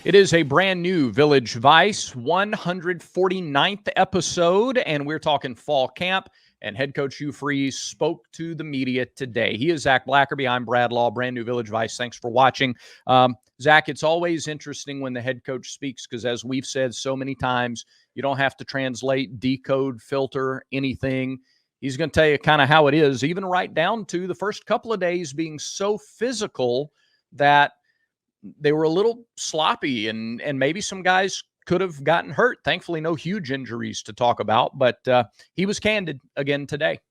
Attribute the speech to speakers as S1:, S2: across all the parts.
S1: It is a brand new Village Vice 149th episode, and we're talking fall camp. And head coach Hugh spoke to the media today. He is Zach Blackerby. I'm Brad Law, brand new Village Vice. Thanks for watching. Zach, it's always interesting when the head coach speaks because, as we've said so many times, you don't have to translate, decode, filter, anything. He's going to tell you kind of how it is, even right down to the first couple of days being so physical that they were a little sloppy and maybe some guys could have gotten hurt. Thankfully, no huge injuries to talk about, but he was candid again today.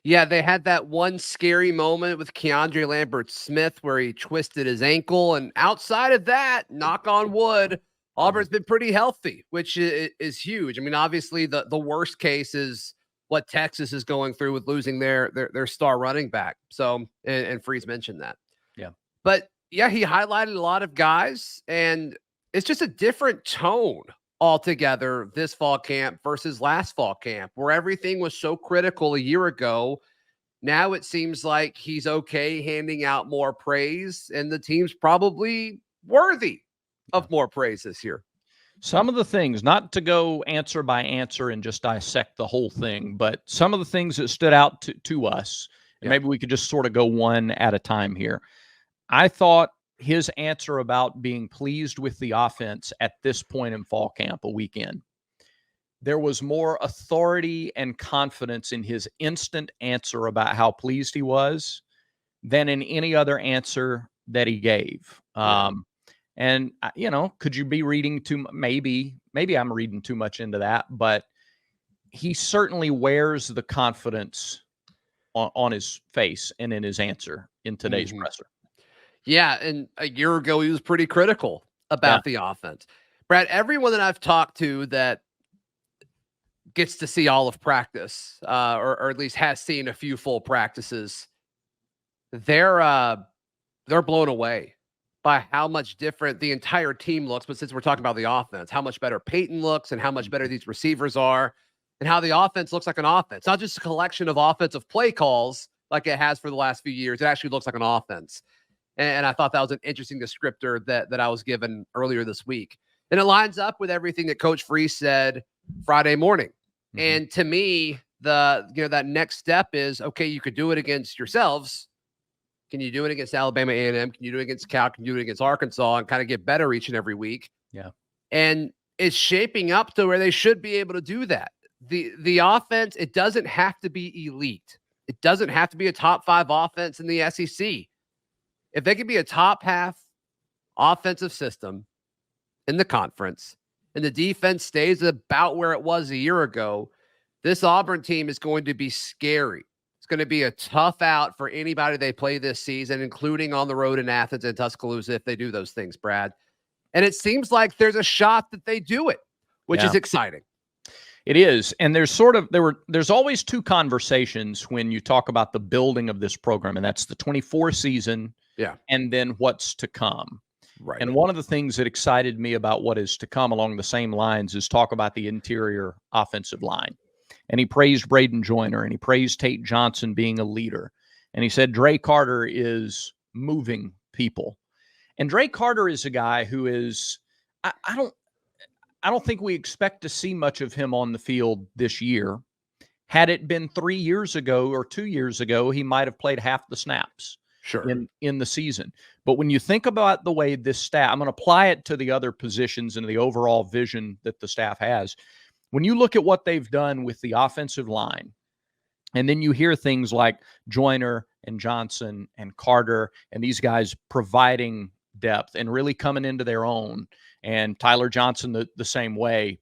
S2: Yeah, they had that one scary moment with Keandre Lambert-Smith where he twisted his ankle. And outside of that, knock on wood, Auburn's been pretty healthy, which is huge. I mean, obviously, the worst case is what Texas is going through with losing their star running back. So, and Freeze mentioned that.
S1: Yeah.
S2: But yeah, he highlighted a lot of guys, and it's just a different tone altogether this fall camp versus last fall camp, where everything was so critical a year ago. Now it seems like he's okay handing out more praise, and the team's probably worthy of more praise this year.
S1: Some of the things, not to go answer by answer and just dissect the whole thing, but some of the things that stood out to us, and maybe we could just sort of go one at a time here. I thought his answer about being pleased with the offense at this point in fall camp, a weekend, there was more authority and confidence in his instant answer about how pleased he was than in any other answer that he gave. And, you know, could you be reading too much? Maybe I'm reading too much into that, but he certainly wears the confidence on his face and in his answer in today's presser.
S2: Yeah, and a year ago, he was pretty critical about the offense. Brad, everyone that I've talked to that gets to see all of practice, or at least has seen a few full practices, they're blown away by how much different the entire team looks. But since we're talking about the offense, how much better Peyton looks and how much better these receivers are and how the offense looks like an offense. Not just a collection of offensive play calls like it has for the last few years. It actually looks like an offense. And I thought that was an interesting descriptor that I was given earlier this week. And it lines up with everything that Coach Freeze said Friday morning. And to me, that next step is, okay, you could do it against yourselves. Can you do it against Alabama A&M? Can you do it against Cal? Can you do it against Arkansas and kind of get better each and every week?
S1: Yeah.
S2: And it's shaping up to where they should be able to do that. The offense, it doesn't have to be elite. It doesn't have to be a top 5 offense in the SEC. If they could be a top half offensive system in the conference and the defense stays about where it was a year ago, this Auburn team is going to be scary. It's going to be a tough out for anybody they play this season, including on the road in Athens and Tuscaloosa if they do those things, Brad. And it seems like there's a shot that they do it, which is exciting.
S1: It is. And there's always two conversations when you talk about the building of this program, and that's the 24 season.
S2: Yeah.
S1: And then what's to come.
S2: Right.
S1: And one of the things that excited me about what is to come along the same lines is talk about the interior offensive line. And he praised Braden Joyner and he praised Tate Johnson being a leader. And he said Dre Carter is moving people. And Dre Carter is a guy who is, I don't think we expect to see much of him on the field this year. Had it been 3 years ago or 2 years ago, he might have played half the snaps.
S2: Sure.
S1: In the season. But when you think about the way this staff, I'm going to apply it to the other positions and the overall vision that the staff has. When you look at what they've done with the offensive line, and then you hear things like Joyner and Johnson and Carter and these guys providing depth and really coming into their own, and Tyler Johnson the same way,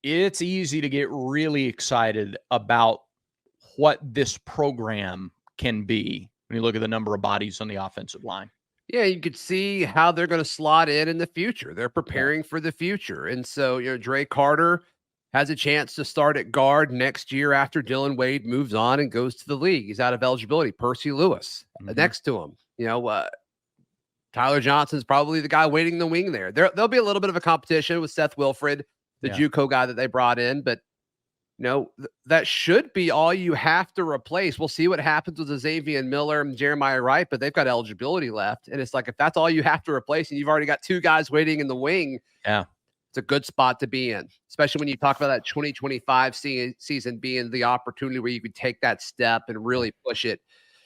S1: it's easy to get really excited about what this program can be. When you look at the number of bodies on the offensive line.
S2: Yeah, you could see how they're going to slot in the future. They're preparing for the future. And so, Dre Carter has a chance to start at guard next year after Dylan Wade moves on and goes to the league. He's out of eligibility. Percy Lewis next to him. Tyler Johnson's probably the guy waiting in the wing there. There'll be a little bit of a competition with Seth Wilfred, the JUCO guy that they brought in, but that should be all you have to replace. We'll see what happens with Xavier Miller and Jeremiah Wright, but they've got eligibility left. And it's like, if that's all you have to replace and you've already got 2 guys waiting in the wing, it's a good spot to be in, especially when you talk about that 2025 season being the opportunity where you could take that step and really push it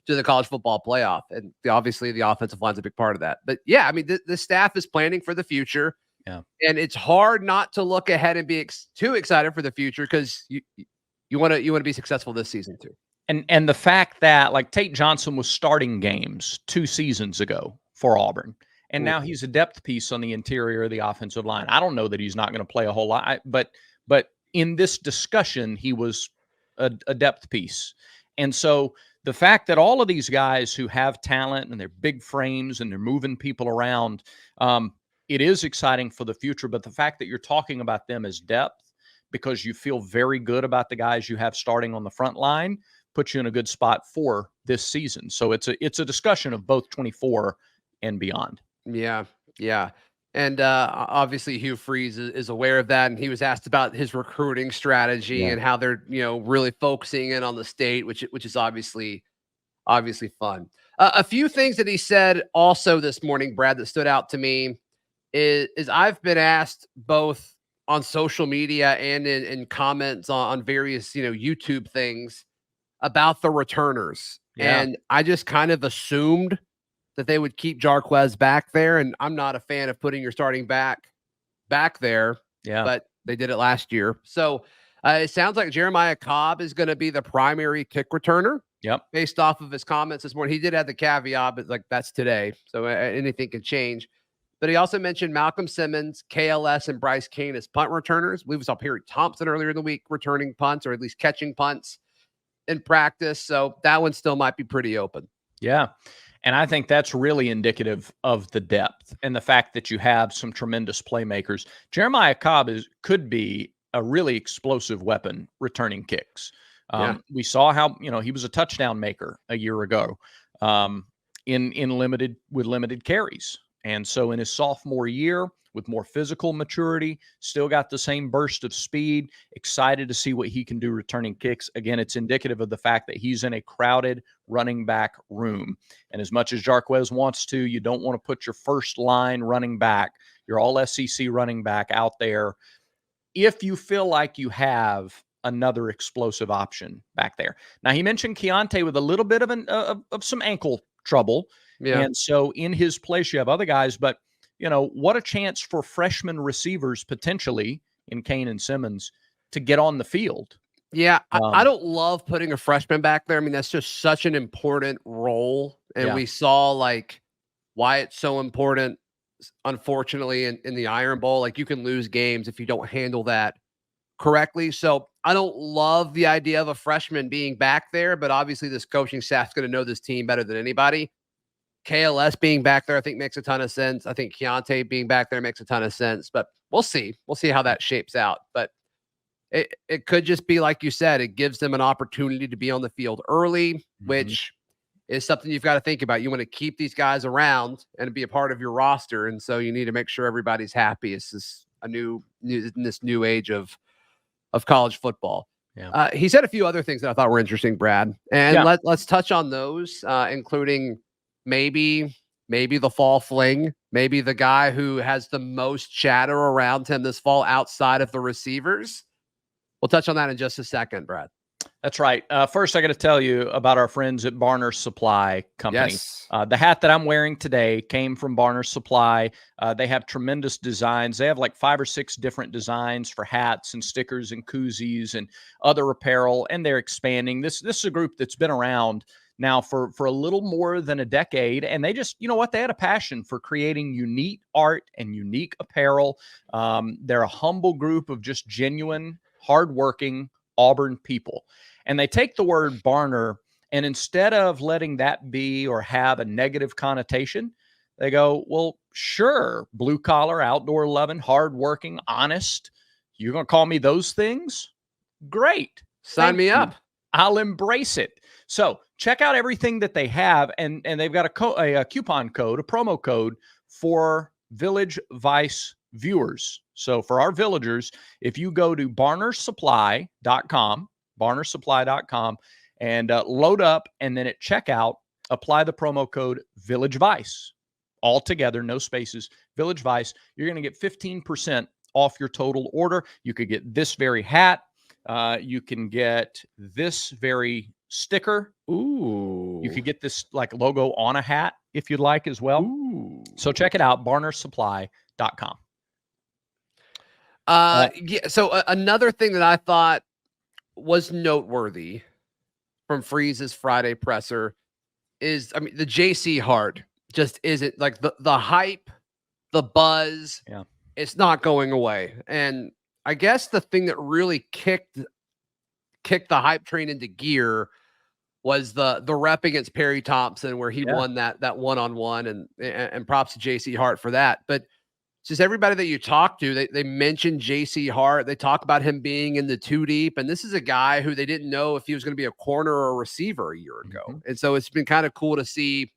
S2: to the college football playoff. And obviously the offensive line's a big part of that. But yeah, I mean, the staff is planning for the future.
S1: Yeah.
S2: And it's hard not to look ahead and be too excited for the future, because you want to be successful this season too.
S1: And the fact that, like, Tate Johnson was starting games 2 seasons ago for Auburn, and now he's a depth piece on the interior of the offensive line. I don't know that he's not going to play a whole lot, but in this discussion, he was a depth piece. And so the fact that all of these guys who have talent and they're big frames and they're moving people around, it is exciting for the future. But the fact that you're talking about them as depth because you feel very good about the guys you have starting on the front line puts you in a good spot for this season. So it's a discussion of both 24 and beyond.
S2: Yeah. And obviously Hugh Freeze is aware of that, and he was asked about his recruiting strategy and how they're really focusing in on the state, which is obviously fun. A few things that he said also this morning, Brad, that stood out to me is I've been asked both on social media and in comments on various YouTube things about the returners, and I just kind of assumed that they would keep Jarquez back there. And I'm not a fan of putting your starting back there. Yeah. But they did it last year. So it sounds like Jeremiah Cobb is going to be the primary kick returner.
S1: Yep.
S2: Based off of his comments this morning. He did have the caveat, but like, that's today. So anything can change. But he also mentioned Malcolm Simmons, KLS, and Bryce Kane as punt returners. We saw Perry Thompson earlier in the week returning punts, or at least catching punts in practice. So that one still might be pretty open.
S1: Yeah. And I think that's really indicative of the depth and the fact that you have some tremendous playmakers. Jeremiah Cobb could be a really explosive weapon returning kicks. We saw how, he was a touchdown maker a year ago in limited carries. And so in his sophomore year, with more physical maturity, still got the same burst of speed, excited to see what he can do returning kicks. Again, it's indicative of the fact that he's in a crowded running back room. And as much as Jarquez wants to, you don't want to put your first line running back, your all SEC running back out there, if you feel like you have another explosive option back there. Now, he mentioned Keontae with a little bit of some ankle trouble. Yeah. And so in his place, you have other guys, but what a chance for freshman receivers potentially in Kane and Simmons to get on the field.
S2: Yeah, I don't love putting a freshman back there. I mean, that's just such an important role. And we saw like why it's so important, unfortunately, in the Iron Bowl. Like, you can lose games if you don't handle that correctly. So I don't love the idea of a freshman being back there, but obviously this coaching staff's going to know this team better than anybody. KLS being back there, I think, makes a ton of sense. I think Keontae being back there makes a ton of sense, but we'll see. We'll see how that shapes out. But it could just be, like you said, it gives them an opportunity to be on the field early, which is something you've got to think about. You want to keep these guys around and be a part of your roster. And so you need to make sure everybody's happy. It's just this new age of college football. Yeah. He said a few other things that I thought were interesting, Brad. And let's touch on those, including maybe the fall fling, maybe the guy who has the most chatter around him this fall outside of the receivers. We'll touch on that in just a second, Brad.
S1: That's right. First, I got to tell you about our friends at Barner Supply Company.
S2: Yes.
S1: The hat that I'm wearing today came from Barner Supply. They have tremendous designs. They have like 5 or 6 different designs for hats and stickers and koozies and other apparel, and they're expanding. This is a group that's been around now for a little more than a decade, and they just, they had a passion for creating unique art and unique apparel. They're a humble group of just genuine, hardworking Auburn people. And they take the word Barner, and instead of letting that be or have a negative connotation, they go, well, sure, blue collar, outdoor loving, hardworking, honest. You're going to call me those things? Great.
S2: Sign me up.
S1: I'll embrace it. So check out everything that they have. And they've got a coupon code, a promo code for Village Vice viewers. So for our villagers, if you go to barnersupply.com, and load up, and then at checkout, apply the promo code VillageVice. All together, no spaces, Village Vice, you're going to get 15% off your total order. You could get this very hat. You can get this very sticker.
S2: Ooh.
S1: You could get this like logo on a hat if you'd like as well.
S2: Ooh.
S1: So check it out, barnersupply.com.
S2: Yeah. So another thing that I thought was noteworthy from Freeze's Friday presser is, I mean, the JC Hart just isn't like the hype, the buzz.
S1: Yeah.
S2: It's not going away. And I guess the thing that really kicked the hype train into gear was the rep against Perry Thompson, where he won that one-on-one, and props to JC Hart for that. But just everybody that you talk to, they mention JC Hart. They talk about him being in the 2 deep. And this is a guy who they didn't know if he was going to be a corner or a receiver a year ago.
S1: Mm-hmm.
S2: And so it's been kind of cool to see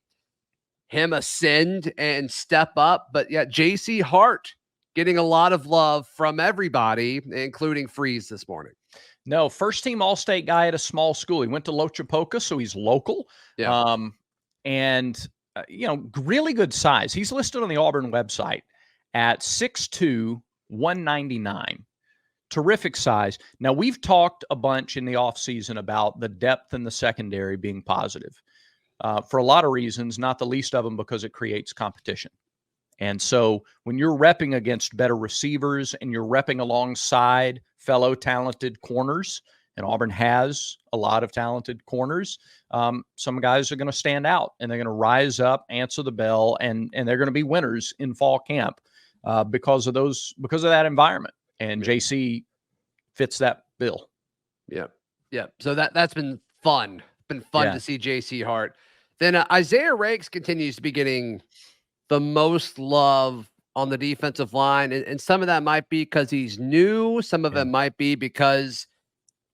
S2: him ascend and step up. But yeah, JC Hart getting a lot of love from everybody, including Freeze this morning.
S1: No, first team All-State guy at a small school. He went to Lochapoka, so he's local.
S2: Yeah.
S1: Really good size. He's listed on the Auburn website at 6'2", 199. Terrific size. Now, we've talked a bunch in the offseason about the depth in the secondary being positive for a lot of reasons, not the least of them because it creates competition. And so when you're repping against better receivers and you're repping alongside fellow talented corners, and Auburn has a lot of talented corners, some guys are going to stand out and they're going to rise up, answer the bell, and they're going to be winners in fall camp because of that environment. And JC fits that bill.
S2: Yeah. Yeah. So that's been fun. Been fun to see JC Hart. Then Isaiah Rakes continues to be getting the most love on the defensive line. And some of that might be because he's new. Some of it might be because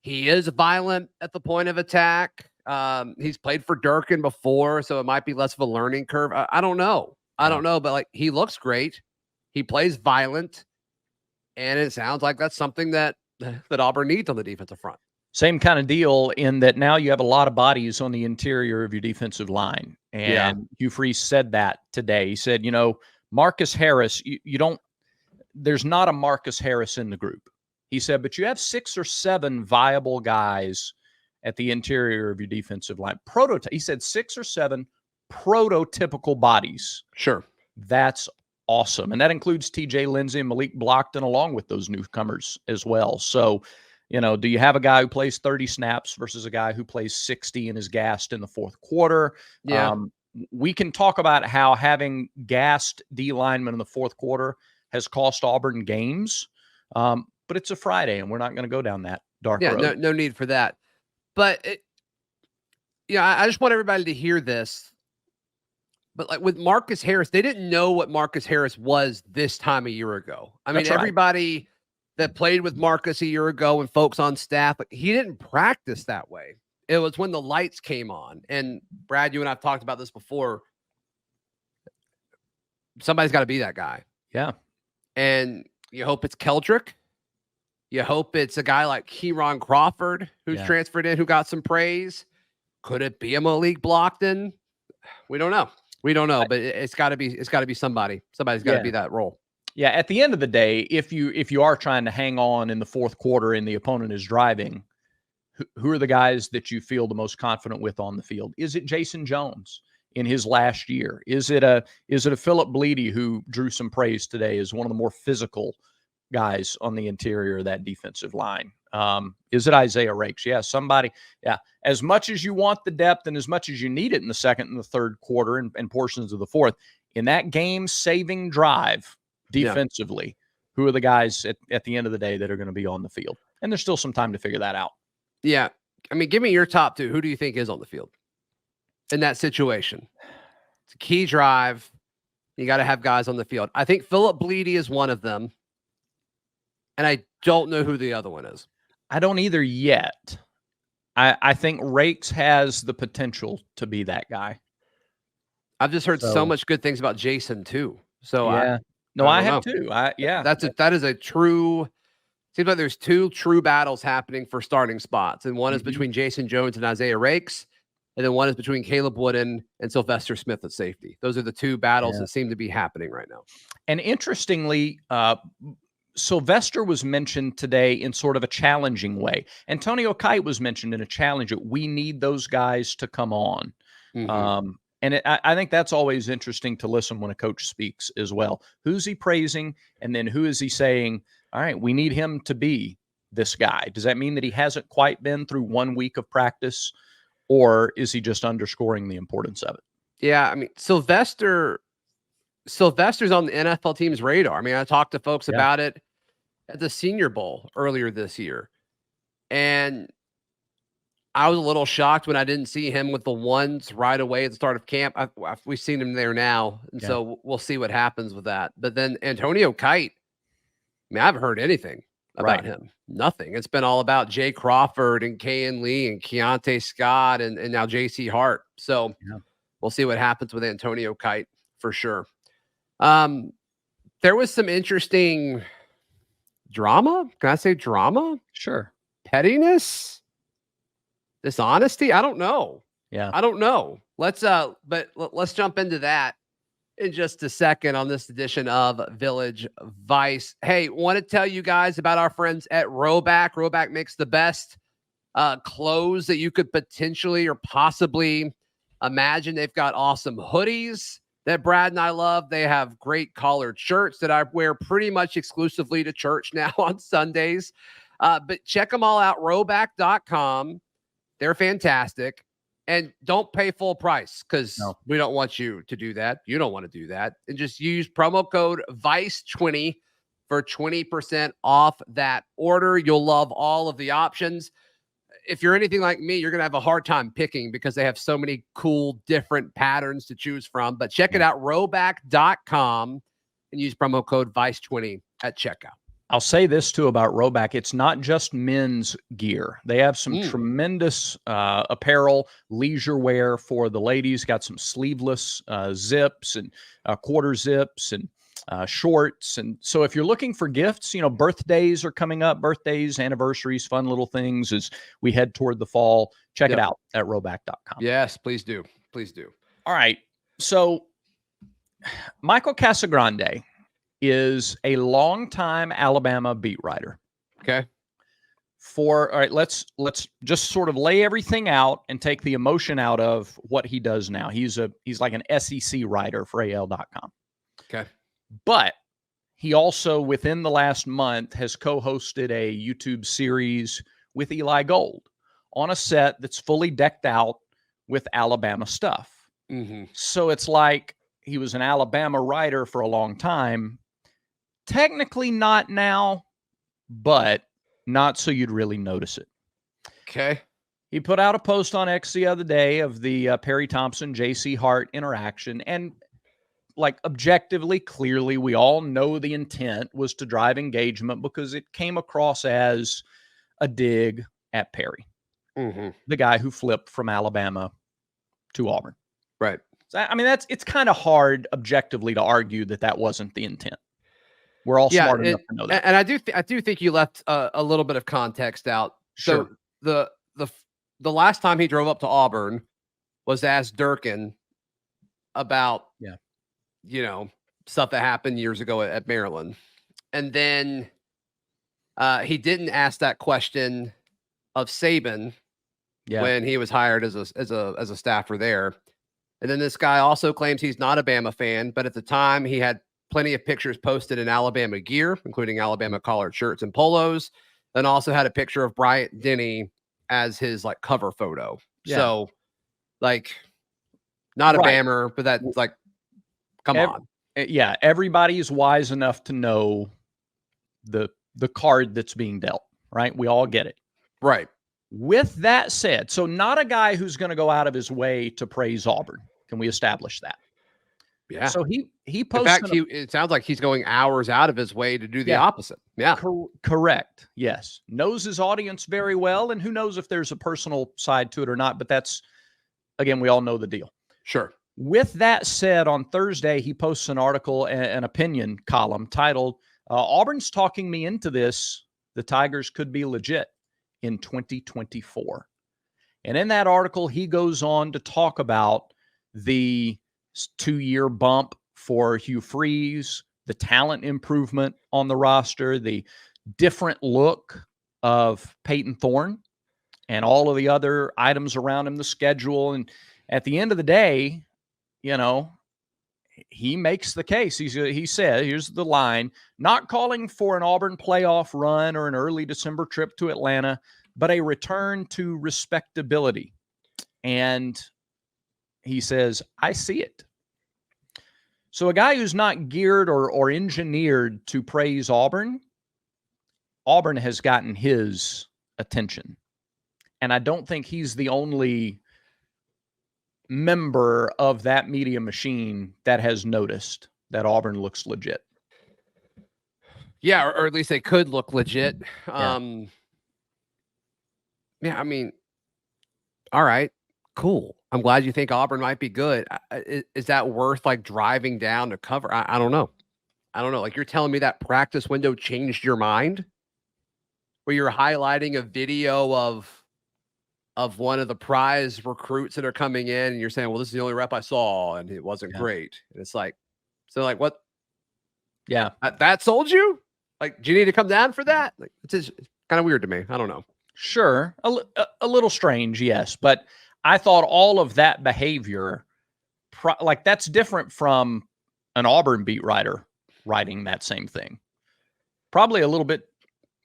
S2: he is violent at the point of attack. He's played for Durkin before, so it might be less of a learning curve. I don't know. I don't know, but like, he looks great. He plays violent. And it sounds like that's something that Auburn needs on the defensive front.
S1: Same kind of deal in that now you have a lot of bodies on the interior of your defensive line. And Hugh Freeze said that today. He said, Marcus Harris, there's not a Marcus Harris in the group. He said, but you have 6 or 7 viable guys at the interior of your defensive line. He said 6 or 7 prototypical bodies.
S2: Sure.
S1: That's awesome. And that includes TJ Lindsey and Malik Blockton along with those newcomers as well. So, do you have a guy who plays 30 snaps versus a guy who plays 60 and is gassed in the fourth quarter?
S2: Yeah.
S1: We can talk about how having gassed D linemen in the fourth quarter has cost Auburn games. But it's a Friday and we're not going to go down that dark road.
S2: Yeah, no need for that. But I just want everybody to hear this. But like with Marcus Harris, they didn't know what Marcus Harris was this time a year ago. I mean, everybody that played with Marcus a year ago and folks on staff, but he didn't practice that way. It was when the lights came on. And Brad, you and I've talked about this before. Somebody's got to be that guy.
S1: Yeah.
S2: And you hope it's Keldrick. You hope it's a guy like Kieron Crawford who's transferred in, who got some praise. Could it be a Malik Blockton? We don't know. But it's got to be somebody. Somebody's got to be that role.
S1: Yeah, at the end of the day, if you are trying to hang on in the fourth quarter and the opponent is driving, who are the guys that you feel the most confident with on the field? Is it Jason Jones in his last year? Is it a Philip Bleedy, who drew some praise today as one of the more physical guys on the interior of that defensive line? Is it Isaiah Rakes? Yeah, somebody. Yeah, as much as you want the depth and as much as you need it in the second and the third quarter and portions of the fourth, in that game-saving drive defensively, who are the guys at the end of the day that are going to be on the field? And there's still some time to figure that out.
S2: Yeah. I mean, give me your top 2. Who do you think is on the field in that situation? It's a key drive. You got to have guys on the field. I think Philip Bleedy is one of them. And I don't know who the other one is.
S1: I don't either yet. I think Rakes has the potential to be that guy.
S2: I've just heard so much good things about Jason too. So
S1: No, I
S2: don't
S1: have
S2: know.
S1: too.
S2: That is a true. Seems like there's two true battles happening for starting spots, and one is between Jason Jones and Isaiah Rakes, and then one is between Caleb Wooden and Sylvester Smith at safety. Those are the two battles that seem to be happening right now.
S1: And interestingly, Sylvester was mentioned today in sort of a challenging way. Antonio Kite was mentioned in a challenge that we need those guys to come on. And I think that's always interesting to listen when a coach speaks as well. Who's he praising? And then who is he saying, all right, we need him to be this guy? Does that mean that he hasn't quite been through 1 week of practice, or is he just underscoring the importance of it?
S2: Yeah, I mean, Sylvester's on the NFL team's radar. I mean, I talked to folks about it at the Senior Bowl earlier this year, and I was a little shocked when I didn't see him with the ones right away at the start of camp. We've seen him there now, and so we'll see what happens with that. But then Antonio Kite, I mean, I haven't heard anything about him. Nothing. It's been all about Jay Crawford and Kayan Lee and Keontae Scott and now JC Hart. So we'll see what happens with Antonio Kite for sure. There was some interesting drama. Can I say drama?
S1: Sure.
S2: Pettiness? Dishonesty? I don't know.
S1: Yeah.
S2: I don't know. Let's jump into that in just a second on this edition of Village Vice. Hey, want to tell you guys about our friends at Roback. Roback makes the best clothes that you could potentially or possibly imagine. They've got awesome hoodies that Brad and I love. They have great collared shirts that I wear pretty much exclusively to church now on Sundays. But check them all out, roback.com. They're fantastic. And don't pay full price because we don't want you to do that. You don't want to do that. And just use promo code VICE20 for 20% off that order. You'll love all of the options. If you're anything like me, you're going to have a hard time picking because they have so many cool different patterns to choose from. But check it out, roback.com, and use promo code VICE20 at checkout.
S1: I'll say this too about Roback. It's not just men's gear. They have some tremendous apparel, leisure wear for the ladies. Got some sleeveless zips and quarter zips and shorts. And so if you're looking for gifts, birthdays are coming up, birthdays, anniversaries, fun little things as we head toward the fall. Check it out at roback.com.
S2: Yes, please do. Please do.
S1: All right. So Michael Casagrande is a longtime Alabama beat writer.
S2: Okay.
S1: All right, let's just sort of lay everything out and take the emotion out of what he does now. He's like an SEC writer for AL.com.
S2: Okay.
S1: But he also, within the last month, has co-hosted a YouTube series with Eli Gold on a set that's fully decked out with Alabama stuff. So it's like he was an Alabama writer for a long time. Technically not now, but not so you'd really notice it.
S2: Okay.
S1: He put out a post on X the other day of the Perry Thompson, JC Hart interaction. And like objectively, clearly, we all know the intent was to drive engagement because it came across as a dig at Perry, the guy who flipped from Alabama to Auburn.
S2: Right.
S1: So, I mean, it's kind of hard objectively to argue that wasn't the intent. We're all smart enough to know that.
S2: And I do think you left a little bit of context out.
S1: Sure.
S2: So the last time he drove up to Auburn was to ask Durkin about stuff that happened years ago at Maryland. And then he didn't ask that question of Saban when he was hired as a staffer there. And then this guy also claims he's not a Bama fan, but at the time he had plenty of pictures posted in Alabama gear, including Alabama collared shirts and polos, and also had a picture of Bryant Denny as his like cover photo. So like not a Bammer, but that's like, come on.
S1: Yeah. Everybody's wise enough to know the card that's being dealt, right? We all get it.
S2: Right.
S1: With that said, so not a guy who's going to go out of his way to praise Auburn. Can we establish that?
S2: Yeah.
S1: So he posted.
S2: In fact, it sounds like he's going hours out of his way to do the opposite. Yeah.
S1: Correct. Yes. Knows his audience very well. And who knows if there's a personal side to it or not. But that's, again, we all know the deal.
S2: Sure.
S1: With that said, on Thursday, he posts an article, an opinion column titled, Auburn's talking me into this. The Tigers could be legit in 2024. And in that article, he goes on to talk about the 2-year bump for Hugh Freeze, the talent improvement on the roster, the different look of Peyton Thorne, and all of the other items around him, the schedule. And at the end of the day, he makes the case. He said, here's the line, not calling for an Auburn playoff run or an early December trip to Atlanta, but a return to respectability. And he says, I see it. So a guy who's not geared or engineered to praise Auburn has gotten his attention. And I don't think he's the only member of that media machine that has noticed that Auburn looks legit.
S2: Yeah, or at least they could look legit. Yeah, I mean, all right, cool. I'm glad you think Auburn might be good. Is that worth like driving down to cover? I don't know. Like, you're telling me that practice window changed your mind, where you're highlighting a video of one of the prize recruits that are coming in, and you're saying, well, this is the only rep I saw and it wasn't great. And it's like, so like, what?
S1: Yeah.
S2: That sold you? Like, do you need to come down for that? Like, it's kind of weird to me. I don't know.
S1: Sure. A little strange. Yes. But I thought all of that behavior, like, that's different from an Auburn beat writer writing that same thing. Probably a little bit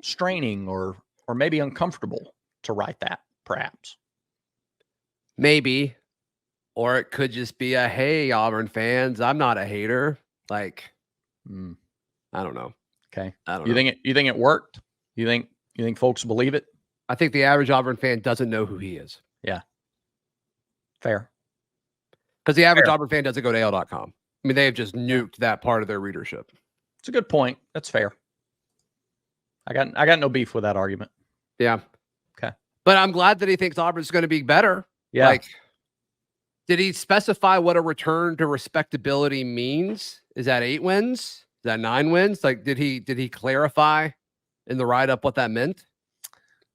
S1: straining or maybe uncomfortable to write that, perhaps.
S2: Maybe. Or it could just be a, hey, Auburn fans, I'm not a hater. Like, I don't know.
S1: Okay.
S2: I don't know.
S1: You think it worked? You think folks believe it?
S2: I think the average Auburn fan doesn't know who he is.
S1: Yeah. Fair.
S2: Because the average Auburn fan doesn't go to AL.com. I mean, they have just nuked that part of their readership.
S1: It's a good point. That's fair. I got no beef with that argument.
S2: Yeah.
S1: Okay.
S2: But I'm glad that he thinks Auburn's going to be better.
S1: Yeah.
S2: Like, did he specify what a return to respectability means? Is that 8 wins? Is that 9 wins? Like, did he clarify in the write-up what that meant?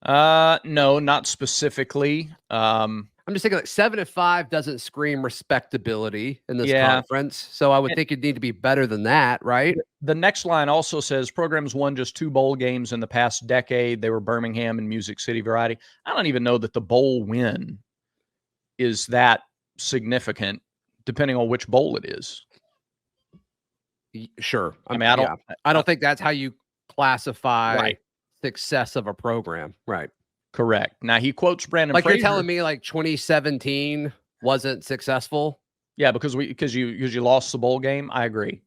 S1: No, not specifically.
S2: I'm just thinking like 7-5 doesn't scream respectability in this conference. So I would think it'd need to be better than that, right?
S1: The next line also says programs won just 2 bowl games in the past decade. They were Birmingham and Music City Variety. I don't even know that the bowl win is that significant, depending on which bowl it is.
S2: Sure.
S1: I mean,
S2: I don't think that's how you classify success of a program. Right.
S1: Correct. Now he quotes Brandon Frazier.
S2: You're telling me like 2017 wasn't successful? Yeah,
S1: because you lost the bowl game. I agree.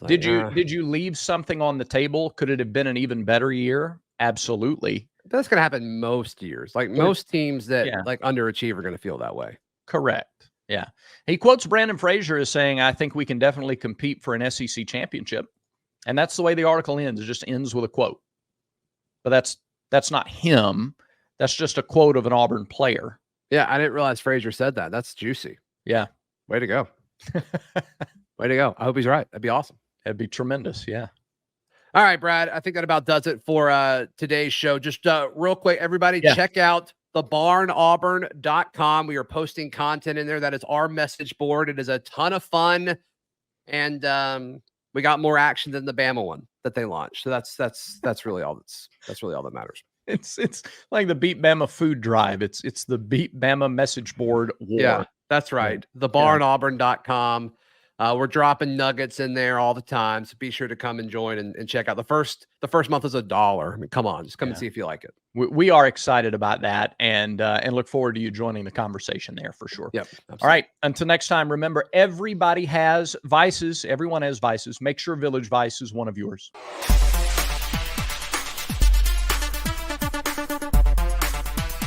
S1: Like, did you leave something on the table? Could it have been an even better year? Absolutely.
S2: That's going to happen most years. Like most teams that like underachieve are going to feel that way.
S1: Correct. Yeah. He quotes Brandon Frazier as saying, I think we can definitely compete for an SEC championship. And that's the way the article ends. It just ends with a quote. But that's not him. That's just a quote of an Auburn player.
S2: Yeah, I didn't realize Frazier said that. That's juicy.
S1: Yeah.
S2: Way to go. Way to go. I hope he's right. That'd be awesome.
S1: That'd be tremendous. Yeah.
S2: All right, Brad. I think that about does it for today's show. Just real quick, everybody, check out thebarnauburn.com. We are posting content in there. That is our message board. It is a ton of fun. And we got more action than the Bama one that they launched. So that's really all that matters.
S1: It's like the Beat Bama food drive. It's the Beat Bama message board war.
S2: Yeah, that's right. Thebarnauburn.com. We're dropping nuggets in there all the time. So be sure to come and join and check out. The first month is $1. I mean, come on, just come and see if you like it.
S1: We are excited about that and look forward to you joining the conversation there for sure.
S2: Yep. Absolutely.
S1: All right. Until next time, remember, everybody has vices. Everyone has vices. Make sure Village Vice is one of yours.